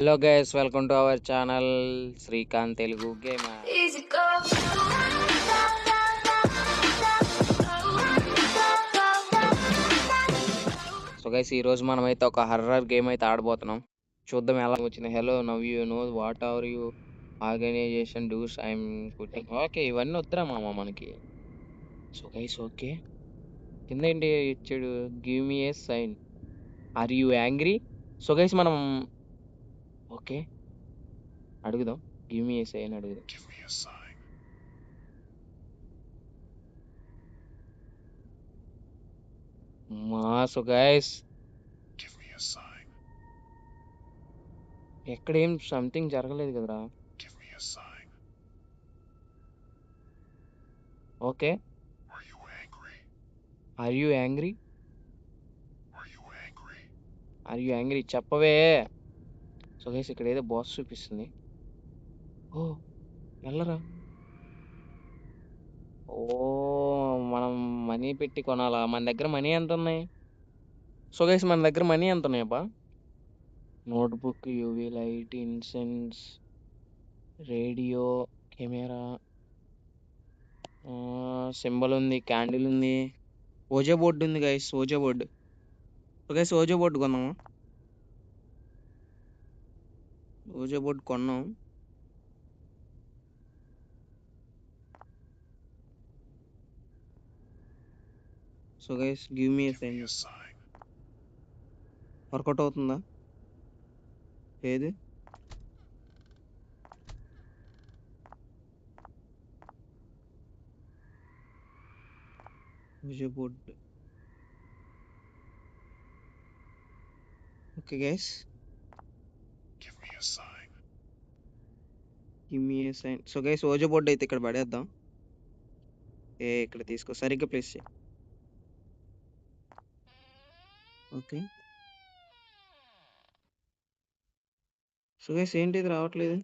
Hello guys, welcome to our channel Srikanth Telugu gamer. Easy go. So guys, ఈ రోజు మనమైతే ఒక హర్రర్ గేమ్ అయితే ఆడబోతున్నాం. చూద్దాం ఎలా వచ్చింది. Hello, now you know what are you organization does I'm putting. Okay, ఇవన్నీ వద్దురా మామ మనకి. సో గైస్, ఓకే, కింద ఏంటి ఇచ్చాడు? Give me a sign, are you angry? So guys, మనం ఓకే అడుగుదాం. గివ్ మీ ఏ సైన్ అడుగుదాం. సో గైస్, ఎక్కడ ఏం సంథింగ్ జరగలేదు కదరా. Okay, are you angry? Are you angry చెప్పవే. సో గైస్, ఇక్కడ ఏదో బాస్ చూపిస్తుంది. ఓ, వెళ్ళరా. ఓ, మనం మనీ పెట్టి కొనాలా? మన దగ్గర మనీ ఎంత ఉన్నాయి? సో గైస్, మన దగ్గర మనీ ఎంత ఉన్నాయి బా? Notebook, UV light, incense, radio, camera, symbol ఉంది, క్యాండిల్ ఉంది, ఓజో బోర్డు ఉంది guys, Ouija board. So guys, Ouija board కొన్నామా? ఓజో బోర్డు కొన్నాం. So guys, give me sign. Work out అవుతుందా? ఏది? Ouija board. Okay guys, give me a sign. So guys, Ouija board అయితే ఇక్కడ పడేద్దాం. ఇక్కడ తీసుకో, సరిగ్గా ప్లేస్ చేయి. ఓకే. సో గైస్, ఏంటి ఇది రావట్లేదు?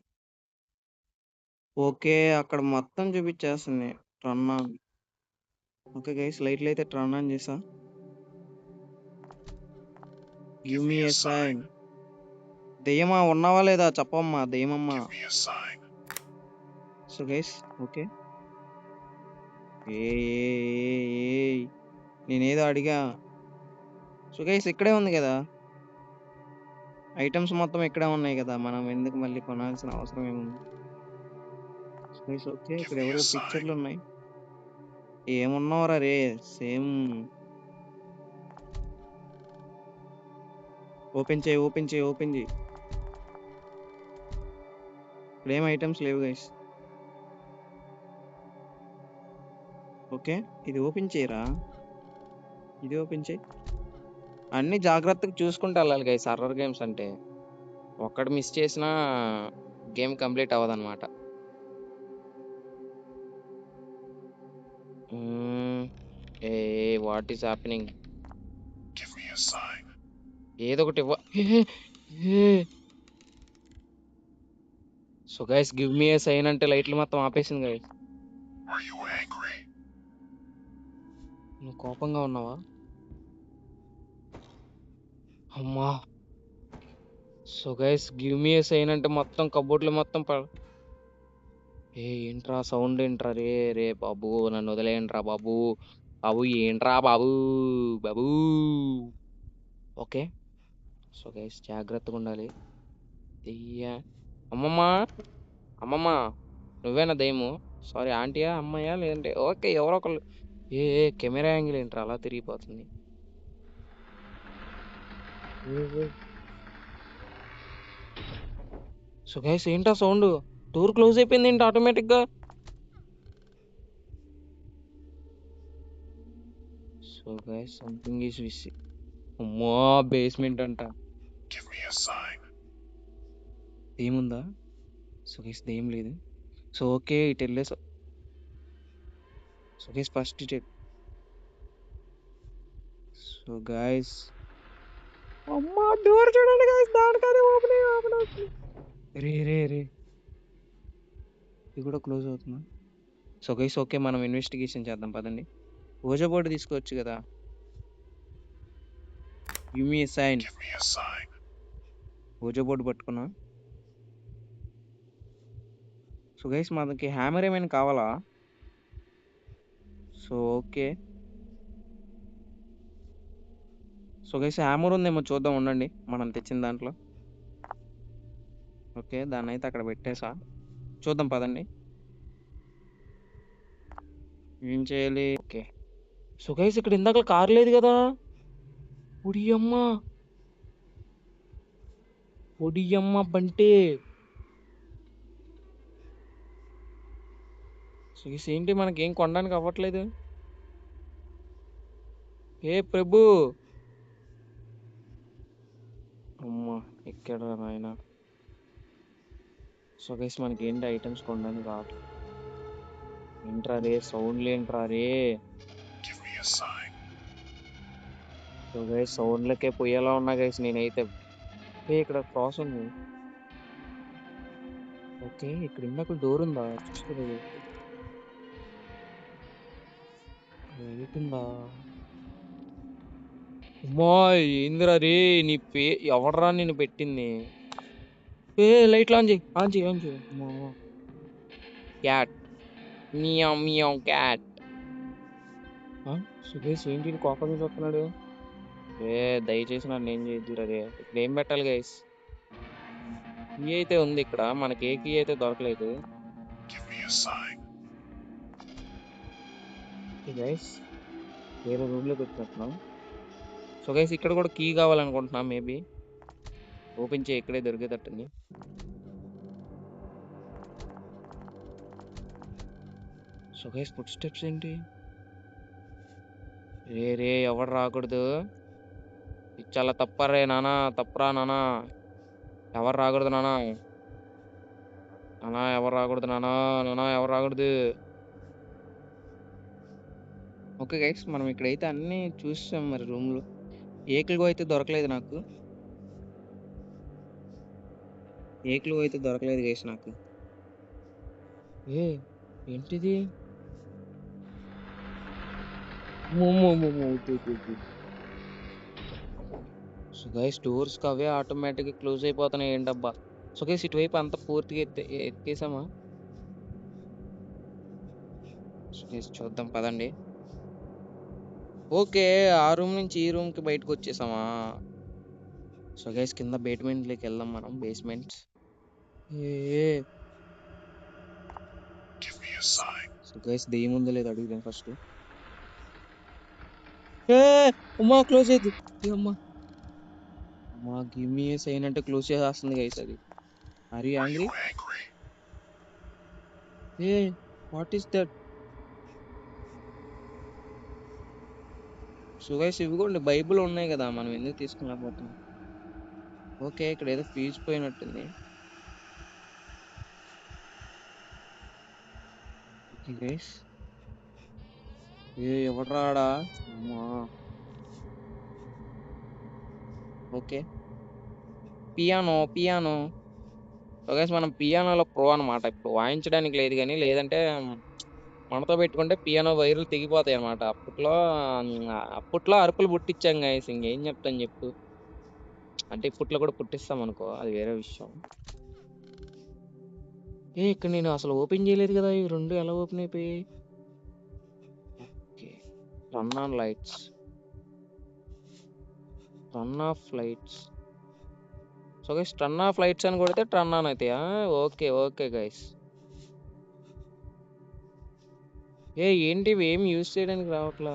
ఓకే, అక్కడ మొత్తం చూపించేస్తుంది టర్న్ ఆన్. ఓకే గైస్, లైట్లు అయితే టర్న్ ఆన్ చేసా. Give me a sign. దెయ్యమా ఉన్నావా లేదా చెప్పమ్మా, దెయ్యమమ్మా. So guys, okay. ఏ నేనేదో అడిగా. సో గైస్, ఇక్కడే ఉంది కదా, ఐటమ్స్ మొత్తం ఇక్కడే ఉన్నాయి కదా, మనం ఎందుకు మళ్ళీ కొనాల్సిన అవసరం ఏముంది? సో గైస్, ఓకే, ఇక్కడ ఎవరో పిక్చర్లు ఉన్నాయి. ఏమున్నావురా రే, సేమ్. ఓపెన్ చేయి, ఓపెన్ చేయి, ఓపెన్ చేయి. ఇక్కడ ఏం ఐటమ్స్ లేవు గైస్. ఓకే, ఇది ఓపెన్ చేయరా, ఇది ఓపెన్ చేయి. అన్ని జాగ్రత్తగా చూసుకుంటూ వెళ్ళాలి గైస్, హర్రర్ గేమ్స్ అంటే. ఒక్కటి మిస్ చేసినా గేమ్ కంప్లీట్ అవ్వదన్నమాట. ఏ వాట్ ఈస్ హ్యాపెనింగ్? ఏదో ఒకటి ఇవ్వ. So guys, give me a sign అంటే లైట్లు మొత్తం ఆపేసింది గైస్. నువ్వు కోపంగా ఉన్నావా? అమ్మా. So guys, give me a sign అంటే మొత్తం కబోర్డ్లు మొత్తం ఏంట్రా సౌండ్, ఏంట్రా రే రే బాబు, నన్ను వదిలేయండిరా బాబు. బాబు ఏంట్రా బాబు, బాబు. ఓకే. సో గైస్, జాగ్రత్తగా ఉండాలి. దెయ్య అమ్మమ్మ, అమ్మమ్మ, నువ్వేనా దెయ్యము? సారీ, ఆంటీయా అమ్మాయా లేదంటే ఓకే ఎవరో ఒకళ్ళు. కెమెరా యాంగిల్ ఏంట్రా అలా తిరిగిపోతుంది? సో గైస్, ఏంటా సౌండ్? డోర్ క్లోజ్ అయిపోయింది ఏంటి ఆటోమేటిక్ గా? So guys, something is VC. అమ్మా, బేస్మెంట్ అంట. ఏముందా? సో గైస్, దేం లేదు. సో ఓకే, ఇటు వెళ్ళే. సో గైస్, ఫస్ట్ ఇటు. సో గైస్, అమ్మా డోర్ చూడండి గైస్, దానికదే ఓపెన్ అవుతుంది. రే రే రే, ఇది కూడా క్లోజ్ అవుతుందా? సో గైస్, ఓకే, మనం ఇన్వెస్టిగేషన్ చేద్దాం పదండి. ఓజో బోర్డు తీసుకోవచ్చు కదా. Give me sign. Ouija board పట్టుకున్నా. సో గైస్ మనకి హ్యామర్ ఏమైనా కావాలా? So okay. So guys hammer ఉందేమో చూద్దాం ఉండండి. మనం తెచ్చిన దాంట్లో. ఓకే. దాన్నయితే అక్కడ పెట్టేసా. చూద్దాం పదండి. ఏం చేయాలి? ఓకే. సో గైస్ ఇక్కడ ఇందాకల కారు లేదు గదా! ఓడియమ్మ! ఓడియమ్మ బంటి! సో గైస్ ఏంటి మనకేం కొనడానికి అవ్వట్లేదు? ఏ ప్రభూ! అమ్మ! ఎక్కడ్రా నాయనా! సో గైస్ మనకేంటి ఐటెమ్స్ కొనడానికి రావట్లేదు. ఏంట్రా రే సౌండ్‌లేంట్రా రే! సో గైస్ సౌండ్‌లకే పోయేలా ఉన్నా గైస్ నేనైతే. ఏ ఇక్కడ క్రాస్ ఉంది. ఓకే. ఇక్కడ ఇందాకల డోర్ ఉందా? చూసుకోలేదు. లైట్ ఉందా? అమ్మా! ఏందిరా రేయ్! నీ ఎవడ్రా నిన్ను పెట్టింది? లైట్లు ఆన్ చెయ్. ఆన్ చెయ్. ఆన్ చెయ్. అమ్మా! క్యాట్. Meow meow cat. ఆ! సో గైస్ ఏంటి ఈడు కోపం మీద చూస్తున్నాడు? దయచేసి నన్నేం చేయొద్దురా రే! ఇక్కడ ఏం పెట్టాలి గైస్? కీ అయితే ఉంది ఇక్కడ. మనకి ఏ కీ అయితే దొరకలేదు. Okay guys. వేరే రూమ్‌లోకి వచ్చినట్టున్నాం. సో గైస్ ఇక్కడ కూడా కీ కావాలనుకుంటున్నా మేబీ. ఓపెన్ చేయి ఇక్కడే దొరికేటట్టుంది. సో గైస్ ఫుట్ స్టెప్స్ ఏంటి? రే ఎవడు రాకూడదు. ఇది చాలా తప్పరే నాన్న. తప్పురా నాన్న. ఎవరు రాకూడదు నాన్న. నాన్న ఎవరు రాకూడదు నాన్న. నాన్న ఎవరు రాకూడదు. ఓకే గైస్ మనం ఇక్కడైతే అన్నీ చూసాం మరి రూమ్‌లో. ఏ క్లూ అయితే దొరకలేదు నాకు. ఏ క్లూ అయితే దొరకలేదు గైస్ నాకు. ఏ ఏంటిది? అమ్మమ్మమ్మమ్మో! వద్దు వద్దు వద్దు. సో గైస్ డోర్స్‌కి అవే ఆటోమేటిక్‌గా క్లోజ్ అయిపోతున్నాయి ఏంటబ్బా! సో గైస్ ఇటువైపు అంతా పూర్తిగా ఎత్తేసామా? సో గైస్ చూద్దాం పదండి. ఓకే. ఆ రూమ్ నుంచి ఈ రూమ్‌కి బయటకొచ్చేసామా? సో గైస్ కింద బేస్‌మెంట్‌లోకెళ్దాం మనం. బేస్‌మెంట్స్. ఏ ఏ సో గైస్ దెయ్యం ఉందో లేదో అడుగుదాం ఫస్ట్. ఏ అమ్మా! క్లోజ్ అయ్యిద్ది. ఏ అమ్మా! అమ్మా! గివ్ మీ ఏ సైన్ అంటే క్లోజ్ చేసేస్తుంది గైస్ అది. Are you angry? ఏ what is that? So guys ఇవిగోండి బైబుల్ ఉన్నాయి గదా! మనం ఎందుకు తీసుకెళ్ళకపోతున్నాం? ఓకే. ఇక్కడేదో ఫ్యూజ్ పోయినట్టుంది. Okay guys. ఎవడ్రా ఆడ? అమ్మా! Okay. Piano, piano. So guys మనం పియానోలో ప్రో అనమాట. ఇప్పుడు వాయించడానికి లేదు గానీ, లేదంటే మనతో పెట్టుకుంటే పియానో వైర్లు తెగిపోతాయన్నమాట. అప్పట్లో అరుపులు పుట్టించాం గైస్. ఇంకేం చెప్తాను చెప్పు. అంటే ఇప్పట్లో కూడా పుట్టిస్తామనుకో. అది వేరే విషయం. ఇక్కడ నేను అసలు ఓపెన్ చేయలేదు కదా! ఈ 2 ఎలా ఓపెన్ అయిపోయాయి? Okay. Turn on lights. Turn off lights. So guys turn off lights అని కొడితే టర్న్ ఆన్ అయితాయా? ఓకే. Okay guys. ఏంటి ఇవి ఏమి యూజ్ చేయడానికి రావట్లా?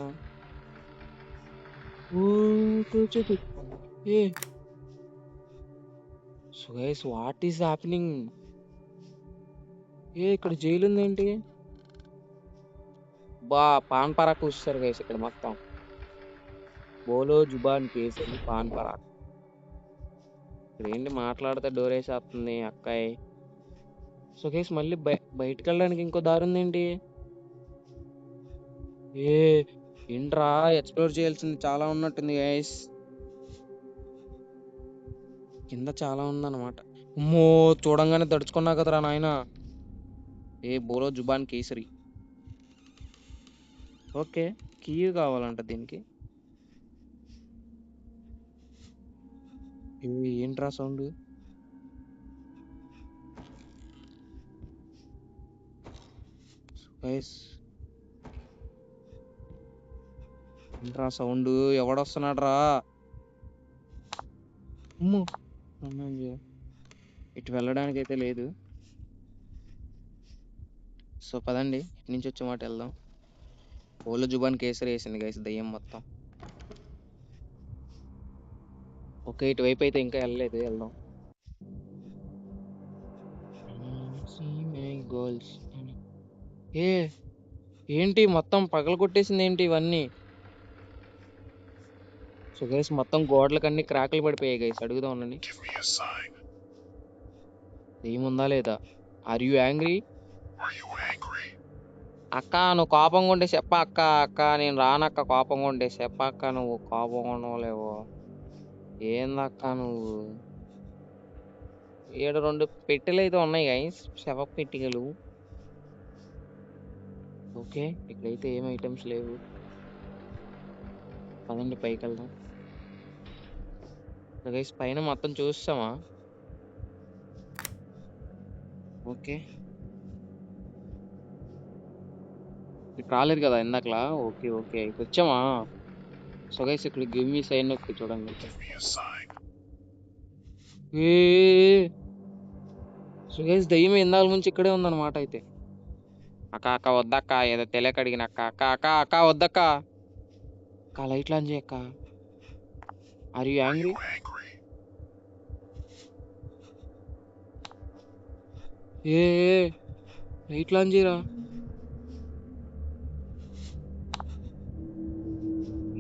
క్లోజ్ అయిపోయి. ఏ so guys what is happening? ఇక్కడ జైలుందేంటి? పాన్ పరాక్ కూసేశారు గైస్ ఇక్కడ మొత్తం. బోలో జుబాన్ కేసరి పాన్ పరాక్. ఇక్కడేంటి మాట్లాడితే డోరేసేస్తుంది అక్కాయ్. సో గైస్ మళ్ళీ బయటికెళ్ళడానికి ఇంకో దారుందేంటి? ఏ ఏంట్రా ఎక్స్‌ప్లోర్ చేయాల్సింది చాలా ఉన్నట్టుంది గైస్. కింద చాలా ఉందన్నమాట. అమ్మో! చూడంగానే దడుచుకున్నా కదరా నాయనా! బోలో జుబాన్ కేసరి. ఓకే. కీ కావాలంట దీనికి. ఏంట్రా సౌండు? గైస్ ఏంట్రా సౌండ్? ఎవడొస్తున్నాడు రా? అమ్మో! అమ్మయ్య! ఇటు వెళ్ళడానికి అయితే లేదు. సో పదండి, ఇటు నుంచి వచ్చే మాట వెళ్దాం. ఓలో జుబాన్ కేసరి వేసింది గైస్ దయ్యం మొత్తం. ఓకే, ఇటువైపు అయితే ఇంకా వెళ్ళలేదు, వెళ్దాం. గోల్స్ ఏ ఏంటి మొత్తం పగల కొట్టేసింది ఏంటి ఇవన్నీ? సో గైస్ మొత్తం గోడలకన్నీ క్రాకులు పడిపోయాయి గైస్. అడుగుదాం ఉండండి, Give me a sign. ఏముందా లేదా? Are you angry? Are you angry? అక్క నువ్వు కోపంగా ఉంటే చెప్ప అక్క. అక్క నేను రానక్క, కోపంగా ఉంటే చెప్పక్క. నువ్వు కోపంగా ఉండవలేవో ఏందక్క నువ్వు? ఏడు రెండు పెట్టెలు అయితే ఉన్నాయి గైస్, శవ పెట్టికలు. ఓకే, ఇక్కడైతే ఏం ఐటమ్స్ లేవు. పదండి పైకి వెళ్దాం. గైస్ పైన మొత్తం చూస్తామా? ఓకే, ఇటు రాలేదు కదా ఇందాకలా. ఓకే ఓకే, ఇటు వచ్చామా? సో గైస్ ఇక్కడ గివ్ మీ సైన్ నొక్కి చూడండి. Give me a sign. A so guys దయ్యం ఇందాల నుంచి ఇక్కడే ఉందన్నమాట అయితే. అక్క అక్క వద్దక్క, ఏదో తెలియక అడిగిన అక్క. అక్క అక్క అక్క వద్దక్క. అక్క లైట్లు ఆన్ చేయక్క. Are you Are angry? you angry? ఏ లైట్లు ఆన్ చేయరా?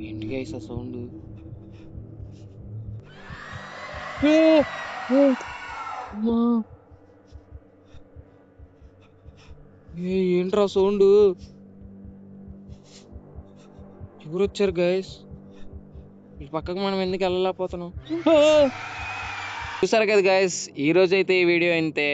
ఏంటి గైస్ ఆ సౌండ్? ఏంట్రా సౌండ్? ఎవరు వచ్చారు గైస్? ఇటు పక్కకు మనం ఎందుకు వెళ్ళలేకపోతున్నాం? చూసారు కదా గైస్, ఈ రోజు అయితే ఈ వీడియో ఇంతే.